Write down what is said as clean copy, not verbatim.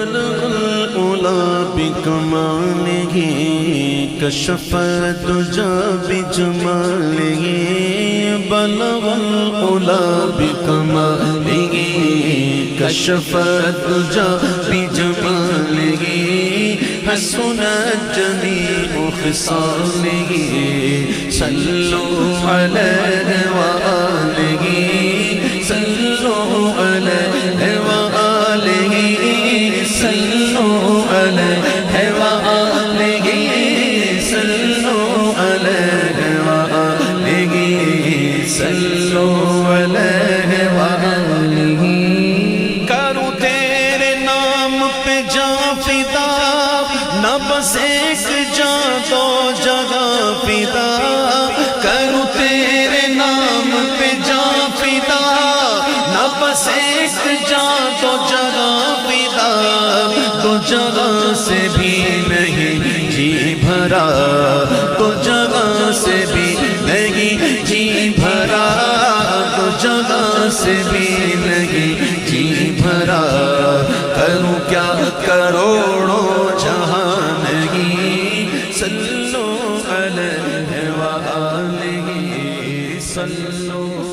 بلغ العلا بکمالہ کشف الدجا بجمالہ بلغ العلا بکمالہ کشف الدجا بجمالہ حسنت جمیع خصالہ صلوا علیہ وآلہ صلوا علیہ وآلہ صلوا علیہ وآلہ صلوا علیہ وآلہ صلوا علیہ وآلہ کروں تیرے نام پہ جاں فدا نہ بس ایک جاں دو جگہ فدا کروں تیرے نام پہ جاں فدا نہ بس ایک جاں دو جگہ فدا دو جگہ سے بھی نہیں جی بھرا دو جگہ سے بھی نہیں جی بھرا دو جگہ سے بھی نہیں جی بھرا کروں کیا کروڑوں جہان نہیں صلو علیہ وآلہ صلو